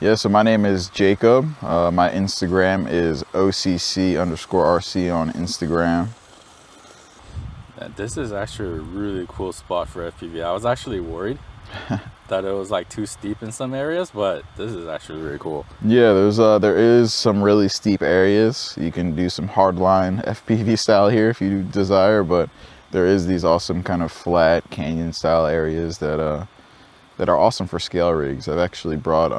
Yeah, so my name is Jacob. My Instagram is OCC_RC on Instagram. This is actually a really cool spot for FPV. I was actually worried that it was like too steep in some areas, but this is actually really cool. Yeah, there is some really steep areas. You can do some hardline FPV style here if you desire, but there is these awesome kind of flat canyon style areas that are awesome for scale rigs. I've actually brought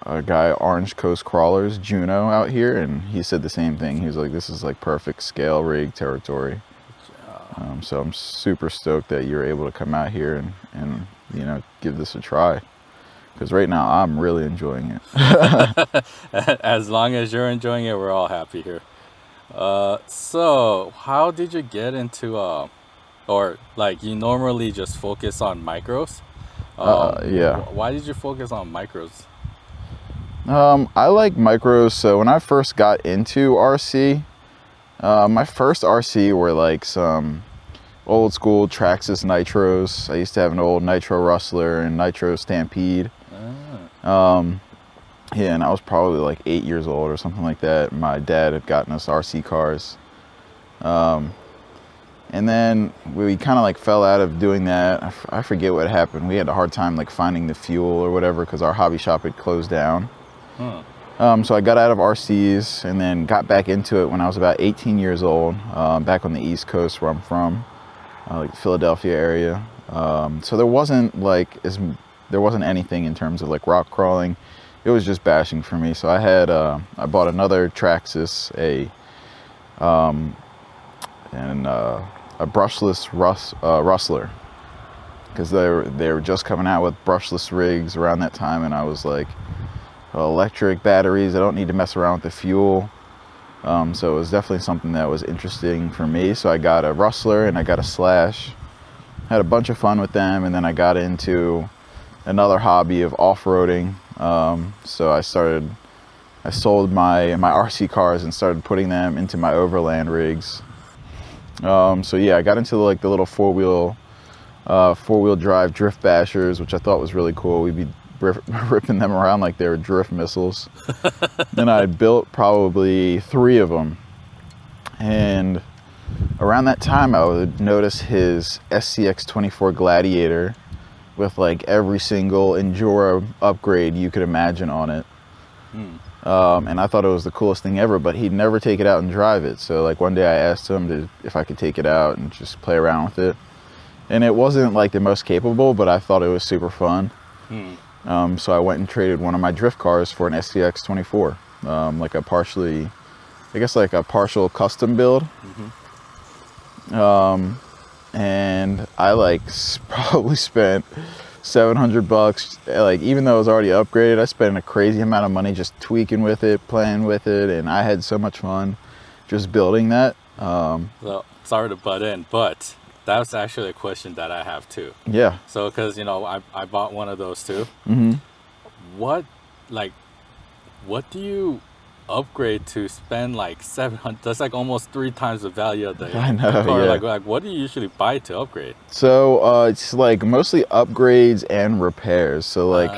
a guy, Orange Coast Crawlers, Juno, out here, and he said the same thing. He was like, this is like perfect scale rig territory. So I'm super stoked that you're able to come out here and you know, give this a try, because right now I'm really enjoying it. As long as you're enjoying it, we're all happy here. So how did you get into or like you normally just focus on micros? Yeah. Why did you focus on micros? I like micros. So when I first got into RC, my first RC were like some old school Traxxas nitros. I used to have an old nitro Rustler and nitro Stampede. Yeah, and I was probably like 8 years old or something like that. My dad had gotten us RC cars. And then we kind of like fell out of doing that. I forget what happened. We had a hard time like finding the fuel or whatever because our hobby shop had closed down. So I got out of RCs and then got back into it when I was about 18 years old, back on the East Coast where I'm from, like the Philadelphia area. So there wasn't anything in terms of like rock crawling. It was just bashing for me. So I bought another Traxxas, a brushless Rustler, because they were just coming out with brushless rigs around that time, and I was like, electric batteries, I don't need to mess around with the fuel. So it was definitely something that was interesting for me. So I got a Rustler and I got a Slash, had a bunch of fun with them, and then I got into another hobby of off-roading. So I sold my RC cars and started putting them into my overland rigs. So yeah, I got into like the little four-wheel drive drift bashers, which I thought was really cool. We'd be ripping them around like they were drift missiles. Then I built probably 3 of them, and around that time I would notice his SCX-24 Gladiator with like every single Enduro upgrade you could imagine on it. And I thought it was the coolest thing ever, but he'd never take it out and drive it. So like one day I asked him if I could take it out and just play around with it. And it wasn't like the most capable, but I thought it was super fun. So I went and traded one of my drift cars for an SCX-24, like a partial custom build. And I like probably spent $700. Like, even though it was already upgraded, I spent a crazy amount of money just tweaking with it, playing with it, and I had so much fun just building that. Well, sorry to butt in, but that's actually a question that I have too. Yeah. So, because you know, I bought one of those too. What do you upgrade to spend like 700? That's like almost 3 times the value of the car. Yeah. Like what do you usually buy to upgrade? So it's like mostly upgrades and repairs. So like,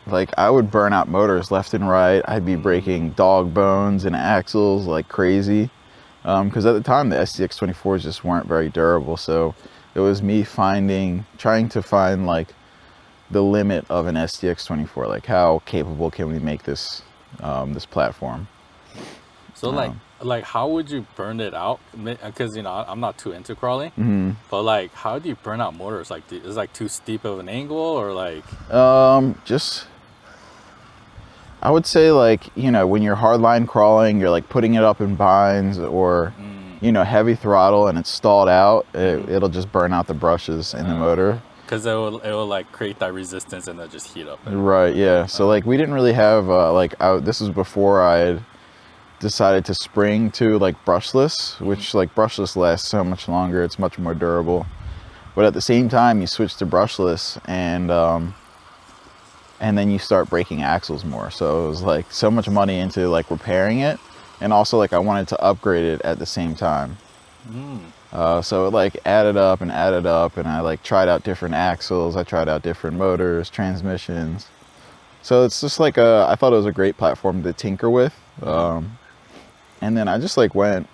like I would burn out motors left and right. I'd be breaking dog bones and axles like crazy. Because at the time the SCX-24s just weren't very durable. So it was me trying to find like the limit of an SCX-24. Like, how capable can we make this this platform? So like how would you burn it out? Because you know, I'm not too into crawling, but like how do you burn out motors? Like, is it like too steep of an angle, or like just, I would say, like, you know, when you're hardline crawling, you're like putting it up in binds, or you know, heavy throttle and it's stalled out, it'll just burn out the brushes in the motor. Because it will like create that resistance and then just heat up. Right, yeah. So like we didn't really have this was before I had decided to spring to like brushless, which like brushless lasts so much longer, it's much more durable. But at the same time, you switch to brushless and then you start breaking axles more. So it was like so much money into like repairing it, and also like I wanted to upgrade it at the same time. So it like added up, and I like tried out different axles, I tried out different motors, transmissions. So it's just like I thought it was a great platform to tinker with. And then I just like went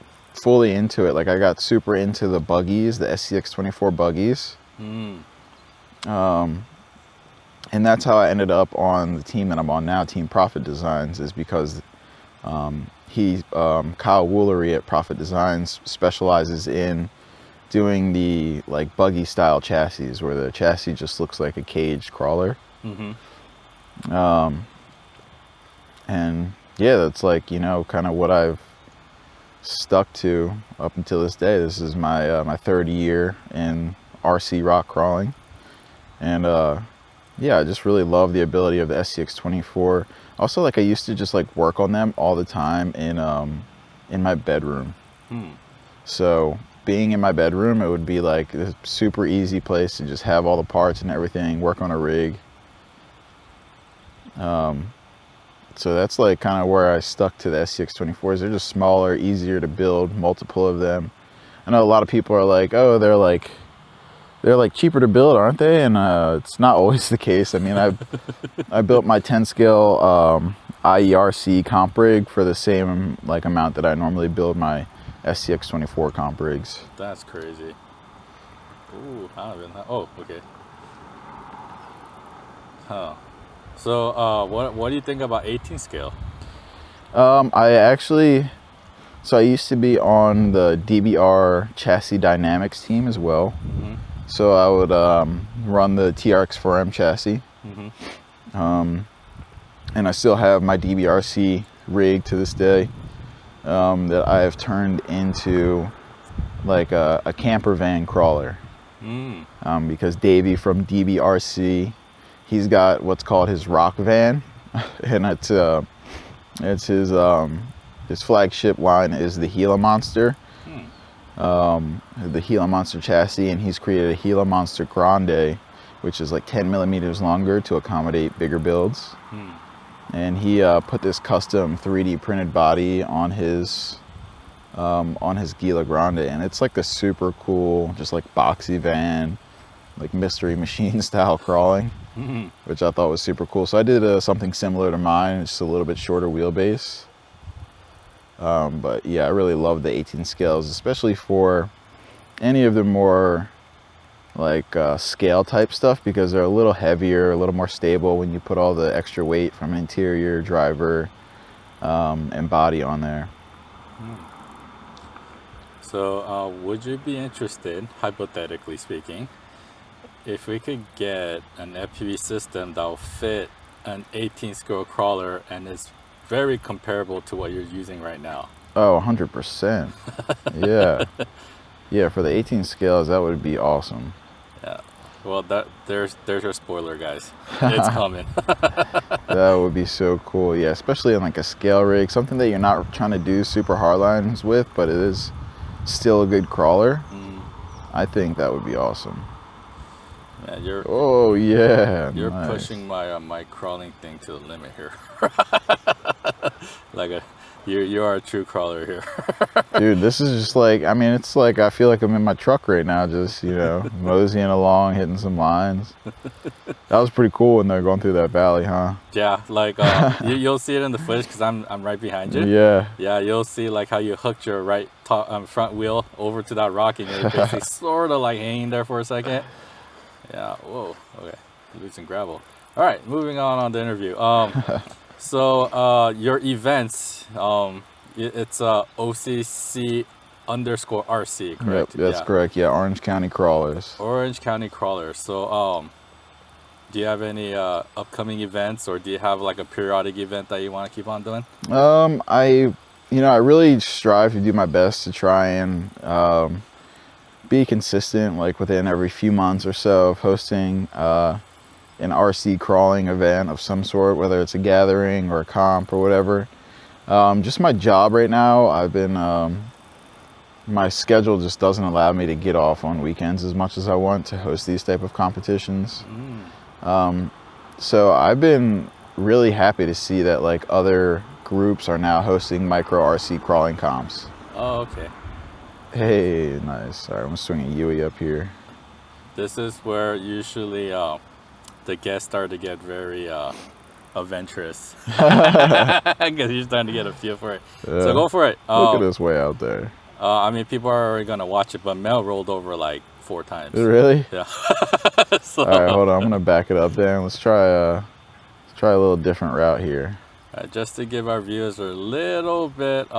fully into it. Like I got super into the buggies, the SCX24 buggies. And that's how I ended up on the team that I'm on now, Team Profit Designs, is because Kyle Woolery at Profit Designs specializes in doing the like buggy style chassis, where the chassis just looks like a caged crawler. And yeah, that's like, you know, kind of what I've stuck to up until this day. This is my my third year in RC rock crawling, and yeah, I just really love the ability of the SCX24. Also, like I used to just like work on them all the time in my bedroom. So being in my bedroom, it would be like a super easy place to just have all the parts and everything, work on a rig. So that's like kind of where I stuck to the SCX24s. They're just smaller, easier to build, multiple of them. I know a lot of people are like, oh, they're like cheaper to build, aren't they? And it's not always the case. I mean, I built my 10 scale IERC comp rig for the same like amount that I normally build my SCX24 comp rigs. That's crazy. Ooh, oh, okay. Huh. So, what do you think about 18 scale? I used to be on the DBR chassis dynamics team as well. So I would run the TRX4M chassis. And I still have my DBRC rig to this day that I have turned into like a camper van crawler. Because Davey from DBRC, he's got what's called his rock van, and it's his flagship line is the Gila Monster, the Gila Monster chassis, and he's created a Gila Monster Grande, which is like 10 millimeters longer to accommodate bigger builds. And he put this custom 3D printed body on his Gila Grande, and it's like a super cool, just like boxy van, like mystery machine style crawling, which I thought was super cool. So I did something similar to mine, just a little bit shorter wheelbase. But yeah, I really love the 18 scales, especially for any of the more like scale type stuff, because they're a little heavier, a little more stable when you put all the extra weight from interior, driver, and body on there. So, would you be interested, hypothetically speaking, if we could get an FPV system that will fit an 18 scale crawler and is very comparable to what you're using right now? Oh, 100%. Yeah. Yeah, for the 18 scales, that would be awesome. Yeah. Well, there's your spoiler, guys. It's coming. That would be so cool. Yeah, especially on like a scale rig, something that you're not trying to do super hard lines with, but it is still a good crawler. I think that would be awesome. Yeah, you're nice. pushing my my crawling thing to the limit here. Like you are a true crawler here. Dude, this is just like, I mean, it's like I feel like I'm in my truck right now, just, you know, moseying along, hitting some lines. That was pretty cool when they're going through that valley, huh? Yeah, like you'll see it in the footage because I'm right behind you. Yeah, you'll see like how you hooked your front wheel over to that rock, and you're basically sort of like hanging there for a second. Yeah. Whoa. Okay. Losing gravel. All right. Moving on the interview. So your events, it's OCC _RC, correct? Yep, that's correct. Yeah, Orange County Crawlers. Orange County Crawlers. So do you have any upcoming events, or do you have like a periodic event that you want to keep on doing? I really strive to do my best to try and be consistent, like within every few months or so of hosting an RC crawling event of some sort, whether it's a gathering or a comp or whatever. Just my job right now, I've been my schedule just doesn't allow me to get off on weekends as much as I want to host these type of competitions. So I've been really happy to see that like other groups are now hosting micro RC crawling comps. Oh, okay. Hey, nice. All right, I'm gonna swing a Yui up here. This is where usually the guests start to get very adventurous. Because you're starting to get a feel for it. Yeah. So go for it. Look at this way out there. I mean, people are already gonna watch it, but Mel rolled over like 4 times. Really? Yeah. So. All right, hold on. I'm gonna back it up there. Let's try a little different route here. Just to give our viewers a little bit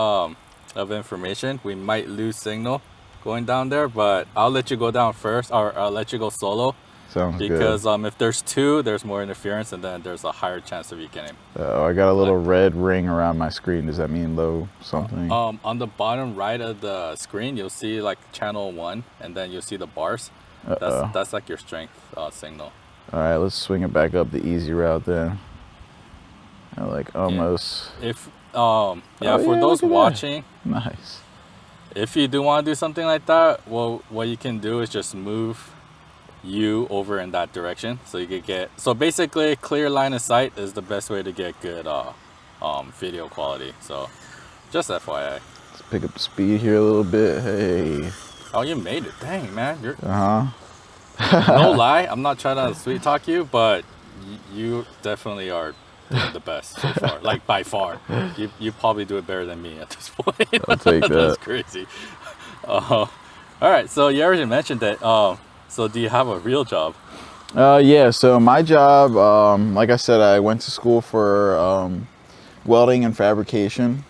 of information, we might lose signal going down there, but I'll let you go down first, or I'll let you go solo. Sounds good. Because if there's 2, there's more interference, and then there's a higher chance of you getting. Oh, I got a little red ring around my screen. Does that mean low something? On the bottom right of the screen, you'll see like channel 1, and then you'll see the bars. That's like your strength signal. All right, let's swing it back up the easy route then. I like almost. Yeah. If for those watching, nice. If you do want to do something like that, well, what you can do is just move you over in that direction, so you could get. So basically, clear line of sight is the best way to get good video quality. So, just FYI. Let's pick up the speed here a little bit. Hey. Oh, you made it! Dang, man. You're. No lie, I'm not trying to sweet talk you, but you definitely are the best so far. Like by far, you probably do it better than me at this point. I'll take that. That's crazy. All right, so you already mentioned that. So do you have a real job? Yeah. So my job, like I said, I went to school for welding and fabrication,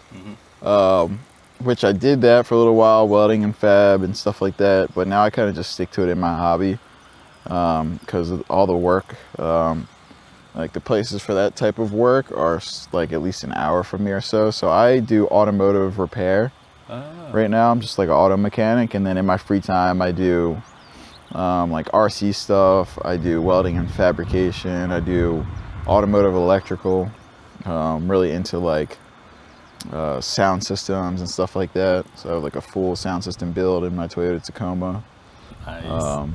which I did that for a little while, welding and fab and stuff like that. But now I kind of just stick to it in my hobby because of all the work. Like the places for that type of work are like at least an hour from me or so. So I do automotive repair. Right now I'm just like an auto mechanic, and then in my free time I do like RC stuff. I do welding and fabrication. I do automotive electrical. I'm really into like sound systems and stuff like that. So I have like a full sound system build in my Toyota Tacoma. Nice.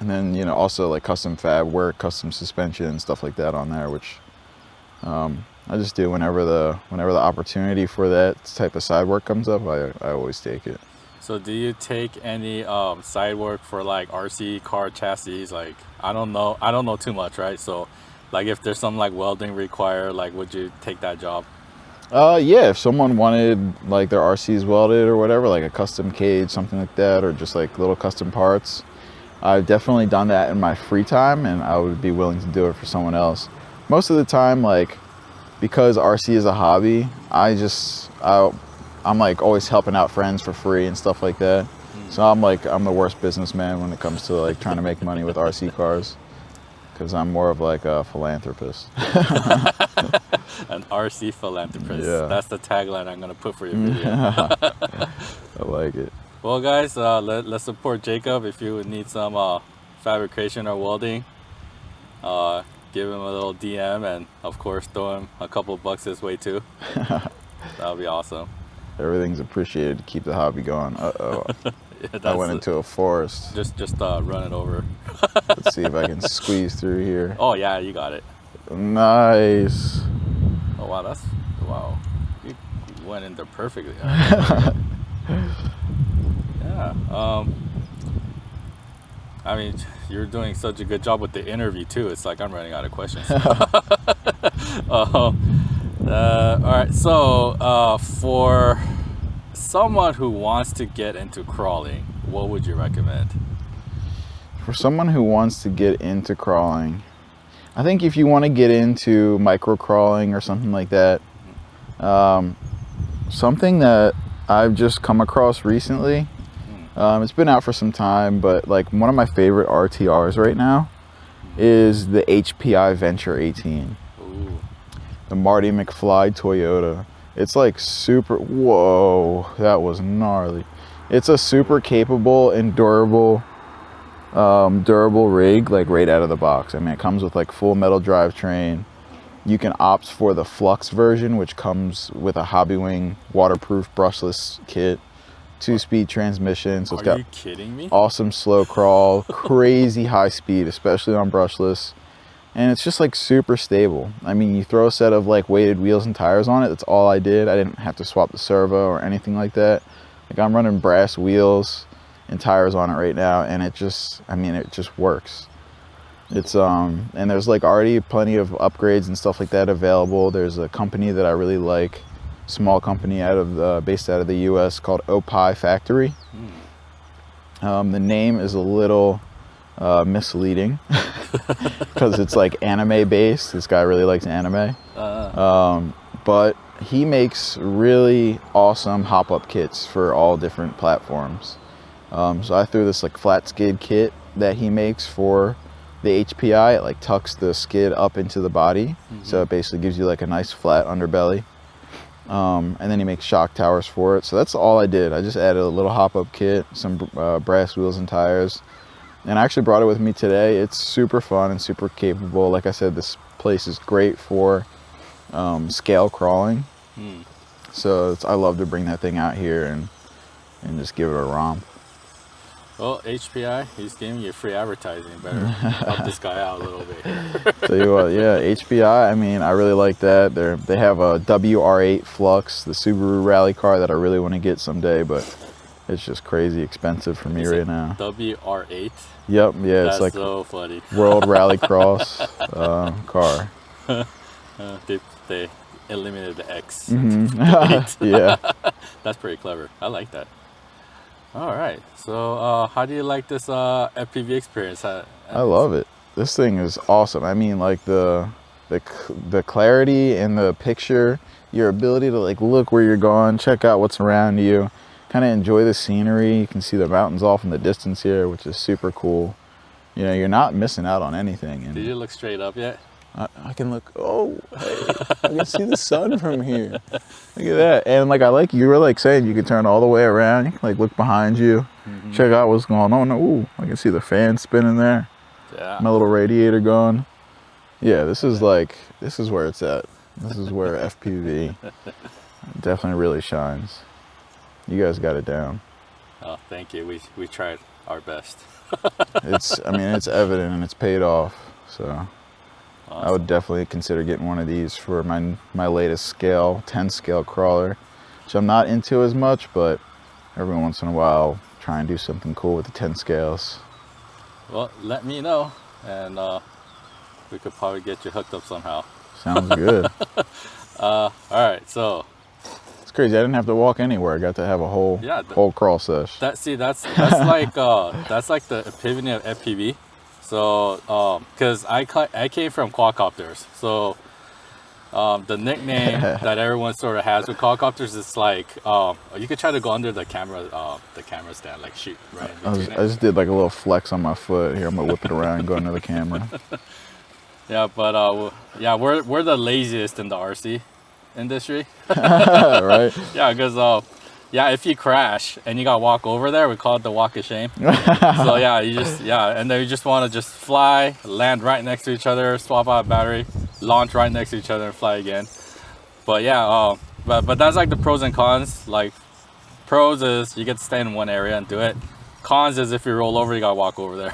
And then, you know, also like custom fab work, custom suspension, stuff like that on there, which I just do whenever the opportunity for that type of side work comes up. I always take it. So do you take any side work for like RC car chassis? Like I don't know too much, right? So like if there's some like welding required, like would you take that job? Yeah, if someone wanted like their RCs welded or whatever, like a custom cage, something like that, or just like little custom parts, I've definitely done that in my free time, and I would be willing to do it for someone else. Most of the time, like, because RC is a hobby, I'm like always helping out friends for free and stuff like that. So I'm the worst businessman when it comes to like trying to make money with RC cars, because I'm more of like a philanthropist. An RC philanthropist. Yeah. That's the tagline I'm gonna put for your video. I like it. Well, guys, let's support Jacob. If you would need some fabrication or welding, give him a little DM, and of course throw him a couple bucks his way too. That would be awesome. Everything's appreciated to keep the hobby going. Yeah, I went into a forest. Just run it over. Let's see if I can squeeze through here. Oh yeah, you got it. Nice. Oh wow. You went in there perfectly. Yeah. I mean, you're doing such a good job with the interview too. It's like I'm running out of questions. All right. So, for someone who wants to get into crawling, what would you recommend? For someone who wants to get into crawling, I think if you want to get into micro crawling or something like that, something that I've just come across recently, it's been out for some time, but like one of my favorite RTRs right now is the HPI Venture 18. Ooh. The Marty McFly Toyota. It's like super, whoa, that was gnarly. It's a super capable and durable rig, like right out of the box. I mean, it comes with like full metal drivetrain. You can opt for the Flux version, which comes with a Hobbywing waterproof brushless kit, 2-speed transmission. So it's got, are you kidding me? Awesome slow crawl, crazy high speed, especially on brushless. And it's just like super stable. I mean, you throw a set of like weighted wheels and tires on it. That's all I did. I didn't have to swap the servo or anything like that. Like I'm running brass wheels and tires on it right now, and it just works. It's and there's like already plenty of upgrades and stuff like that available. There's a company that I really like, small company based out of the US called Opie Factory. The name is a little misleading because it's like anime based. This guy really likes anime. But he makes really awesome hop-up kits for all different platforms. So I threw this like flat skid kit that he makes for the HPI. It like tucks the skid up into the body, so it basically gives you like a nice flat underbelly. And then he makes shock towers for it. So that's all I did. I just added a little hop-up kit, some brass wheels and tires, and I actually brought it with me today. It's super fun and super capable. Like I said, this place is great for scale crawling. So I love to bring that thing out here and just give it a romp. Well, HPI, he's giving you free advertising. Better help this guy out a little bit here. Tell you what, yeah, HPI, I mean, I really like that. They have a WR8 Flux, the Subaru rally car that I really want to get someday, but it's just crazy expensive for me right now. WR8? Yep, yeah, That's it's like so funny. World Rallycross car. They eliminated the X. Yeah. That's pretty clever. I like that. All right. So how do you like this FPV experience? I love it. This thing is awesome. I mean, like the clarity in the picture, your ability to like look where you're going, check out what's around you, kind of enjoy the scenery. You can see the mountains off in the distance here, which is super cool. You know, you're not missing out on anything. And did you look straight up yet? I can look, oh, hey, I can see the sun from here. Look at that. And like, you were like saying, you can turn all the way around. You can like look behind you, check out what's going on. Ooh, I can see the fan spinning there. Yeah. My little radiator going. Yeah, this is where it's at. This is where FPV definitely really shines. You guys got it down. Oh, thank you. We tried our best. It's evident and it's paid off. So. Awesome. I would definitely consider getting one of these for my latest scale, 10 scale crawler, which I'm not into as much, but every once in a while, try and do something cool with the 10 scales. Well, let me know, and we could probably get you hooked up somehow. Sounds good. All right, so. It's crazy. I didn't have to walk anywhere. I got to have a whole crawl sesh. That's like the epitome of FPV. So, because I came from quadcopters, so the nickname that everyone sort of has with quadcopters is like, you could try to go under the camera stand, like shoot right in between I just did like a little flex on my foot. Here, I'm gonna whip it around and go under the camera. Yeah, but we're the laziest in the RC industry. Right? Yeah, because if you crash and you gotta walk over there, we call it the walk of shame. So and then you just want to just fly, land right next to each other, swap out a battery, launch right next to each other, and fly again. But yeah, but that's like the pros and cons. Like, pros is you get to stay in one area and do it. Cons is if you roll over, you gotta walk over there.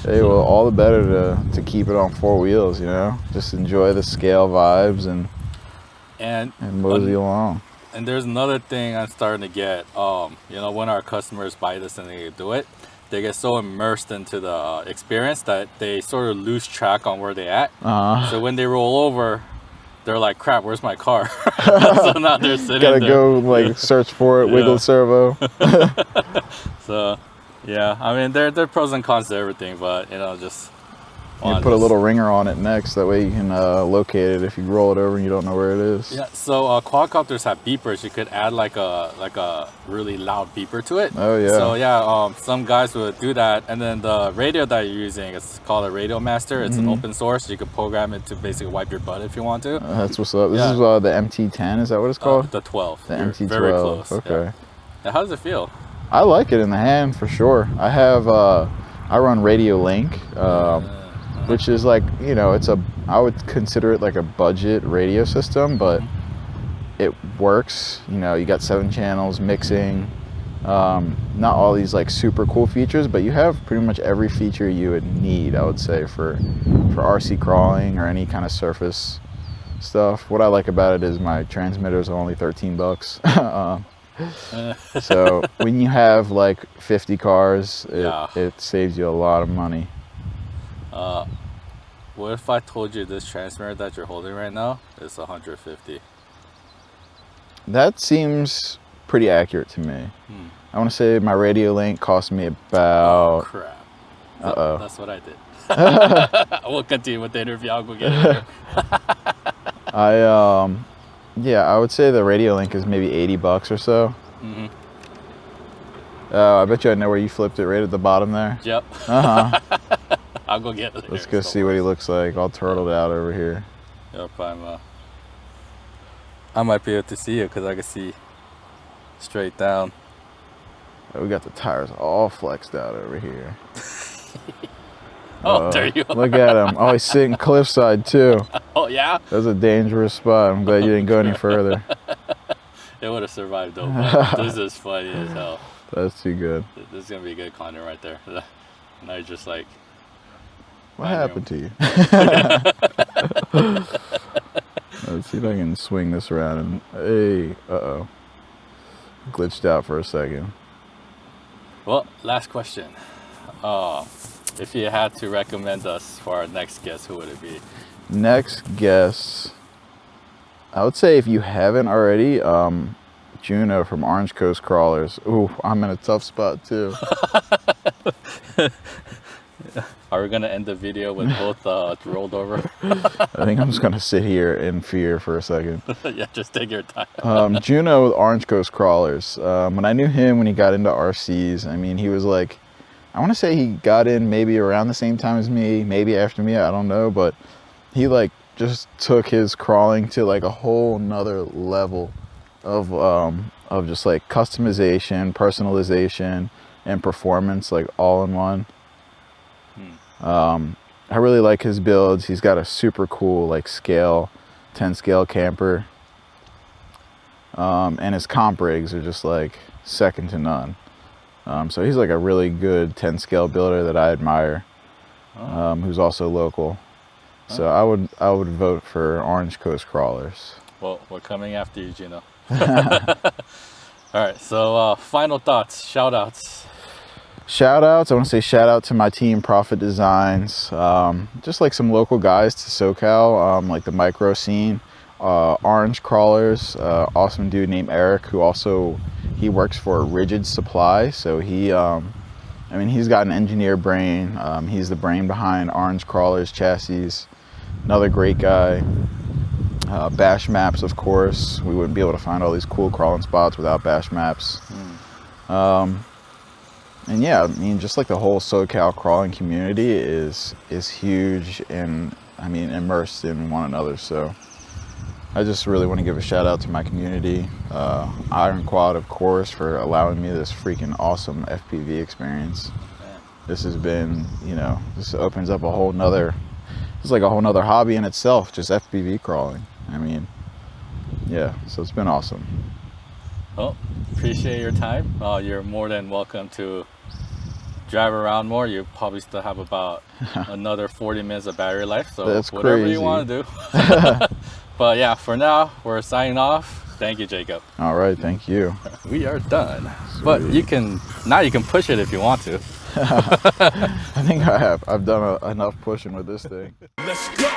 Hey, well, all the better to keep it on four wheels. You know, just enjoy the scale vibes and mosey along. And there's another thing I'm starting to get, when our customers buy this and they do it, they get so immersed into the experience that they sort of lose track on where they're at. So when they roll over, they're like, crap, where's my car? So now they're sitting there. Gotta go like search for it, wiggle the servo. So, yeah, I mean, there are pros and cons to everything, but, just... You put a little ringer on it next, that way you can locate it if you roll it over and you don't know where it is. Yeah, so quadcopters have beepers. You could add like a really loud beeper to it. Oh yeah. So yeah, some guys would do that, and then the radio that you're using, it's called a Radio Master. It's an open source. You can program it to basically wipe your butt if you want to. That's what's up. This is the MT10. Is that what it's called? The 12. The MT12. Very close. Okay. Yeah. Now, how does it feel? I like it in the hand for sure. I have I run Radio Link. Which is like, I would consider it like a budget radio system, but it works. You got 7 channels, mixing, not all these like super cool features, but you have pretty much every feature you would need, I would say, for RC crawling or any kind of surface stuff. What I like about it is my transmitters are only $13. So when you have like 50 cars, it saves you a lot of money. What if I told you this transmitter that you're holding right now is 150? That seems pretty accurate to me. I want to say my radio link cost me about... Oh, crap. That's what I did. I will continue with the interview. I'll go get it. I would say the radio link is maybe $80 or so. I bet you I know where you flipped it, right at the bottom there. Yep. I'll go get it. Let's go see what he looks like, all turtled out over here. Yep, I might be able to see you because I can see straight down. We got the tires all flexed out over here. There you are. Look at him. Oh, he's sitting cliffside too. Oh, yeah? That's a dangerous spot. I'm glad you didn't go any further. It would have survived though, but this is funny as hell. That's too good. This is going to be a good content right there. And I just like... What happened to you? Let's see if I can swing this around and... Hey, glitched out for a second. Well, last question. If you had to recommend us for our next guest, who would it be? Next guest, I would say if you haven't already, Juno from Orange Coast Crawlers. Ooh, I'm in a tough spot too. Are we gonna end the video with both rolled over? I think I'm just gonna sit here in fear for a second. Yeah, just take your time. Juno with Orange Coast Crawlers. When I knew him when he got into RCs, I mean, he was like, I want to say he got in maybe around the same time as me, maybe after me, I don't know, but he like just took his crawling to like a whole nother level of just like customization, personalization, and performance, like all in one. I really like his builds. He's got a super cool like scale, 10 scale camper, and his comp rigs are just like second to none. So he's like a really good 10 scale builder that I admire, who's also local. So I would vote for Orange Coast Crawlers. Well, we're coming after you, Gino. All right, so final thoughts, shout outs. Shout outs, I want to say shout out to my team, Profit Designs, just like some local guys to SoCal, like the micro scene, Orange Crawlers, awesome dude named Eric, who also, he works for Rigid Supply, so he, I mean, he's got an engineer brain, he's the brain behind Orange Crawlers chassis, another great guy. Bash maps, of course, we wouldn't be able to find all these cool crawling spots without bash maps. And yeah, I mean, just like the whole SoCal crawling community is huge and, I mean, immersed in one another. So I just really want to give a shout out to my community, Iron Quad, of course, for allowing me this freaking awesome FPV experience. This has been, you know, this opens up a whole nother, it's like a whole nother hobby in itself, just FPV crawling. I mean, yeah, so it's been awesome. Well, appreciate your time. You're more than welcome to drive around more. You probably still have about another 40 minutes of battery life, so that's whatever crazy. You want to do. But yeah, for now, we're signing off. Thank you, Jacob. All right, thank you. We are done. Sweet. But you can push it if you want to. I think I have. I've done enough pushing with this thing. Let's go.